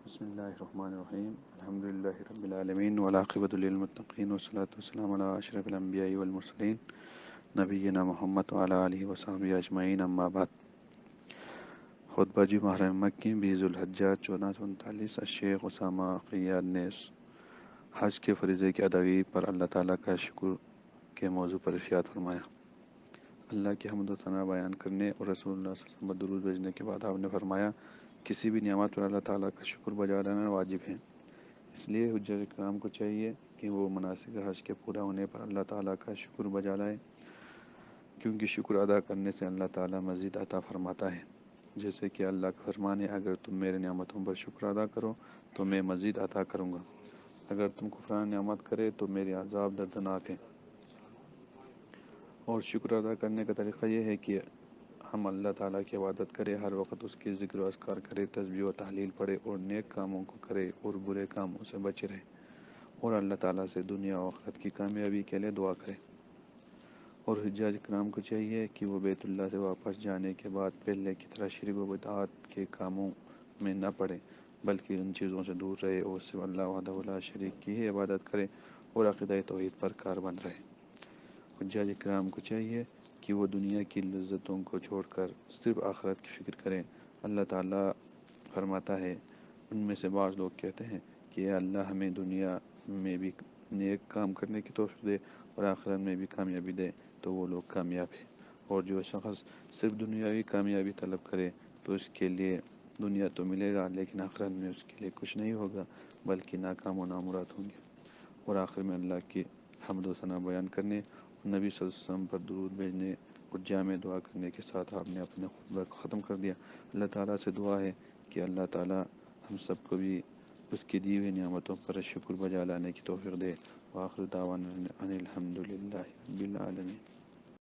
بسم الله الرحمن الرحيم الحمد لله رب العالمين والعاقبة للمتقين والصلاة والسلام على أشرف الأنبياء والمرسلين نبينا محمد وعلى آله وصحبه أجمعين أما بعد خطبہ ماہ مکی 20 ذوالحجہ 1439 الشیخ اسامہ قیاد نے حج کے فریضے کی ادائیگی پر اللہ تعالیٰ کا شکر کے موضوع پر ارشاد فرمایا۔ اللہ کی حمد و ثنا بیان کرنے اور رسول اللہ صلی اللہ علیہ وسلم پر درود بھیجنے کے بعد آپ نے فرمایا کسی بھی نعمت پر اللہ تعالیٰ کا شکر بجا لانا واجب ہے، اس لیے حجاج کرام کو چاہیے کہ وہ مناسک حج کے پورا ہونے پر اللہ تعالیٰ کا شکر بجا لائے، کیونکہ شکر ادا کرنے سے اللہ تعالیٰ مزید عطا فرماتا ہے، جیسے کہ اللہ کا فرمان ہے اگر تم میرے نعمتوں پر شکر ادا کرو تو میں مزید عطا کروں گا، اگر تم کفران نعمت کرے تو میرے عذاب دردناک ہے۔ اور شکر ادا کرنے کا طریقہ یہ ہے کہ ہم اللہ تعالیٰ کی عبادت کرے، ہر وقت اس کی ذکر و اذکار کرے، تسبیح و تحلیل پڑھے اور نیک کاموں کو کرے اور برے کاموں سے بچے رہے، اور اللہ تعالیٰ سے دنیا و آخرت کی کامیابی کے لیے دعا کرے۔ اور حجاج کرام کو چاہیے کہ وہ بیت اللہ سے واپس جانے کے بعد پہلے کی طرح شرک و بدعات کے کاموں میں نہ پڑے، بلکہ ان چیزوں سے دور رہے اور صرف اللہ وحدہ لا شریک کی ہی عبادت کرے اور عقیدہ توحید پر کاربند رہے۔ حجاج کرام کو چاہیے کہ وہ دنیا کی لذتوں کو چھوڑ کر صرف آخرت کی فکر کریں۔ اللہ تعالیٰ فرماتا ہے، ان میں سے بعض لوگ کہتے ہیں کہ اے اللہ ہمیں دنیا میں بھی نیک کام کرنے کی توفیق دے اور آخرت میں بھی کامیابی دے، تو وہ لوگ کامیاب ہیں۔ اور جو شخص صرف دنیاوی کامیابی طلب کرے تو اس کے لیے دنیا تو ملے گا لیکن آخرت میں اس کے لیے کچھ نہیں ہوگا بلکہ ناکام و نامراد ہوں گے۔ اور آخر میں اللہ کی حمد و ثنا بیان کرنے اور نبی صلی اللہ علیہ وسلم پر درود بھیجنے اور جامع دعا کرنے کے ساتھ آپ نے اپنے خطبہ کو ختم کر دیا۔ اللہ تعالیٰ سے دعا ہے کہ اللہ تعالیٰ ہم سب کو بھی اس کی دی ہوئی نعمتوں پر شکر بجا لانے کی توفیق دے۔ وآخر دعوانا ان الحمد للہ رب العالمین۔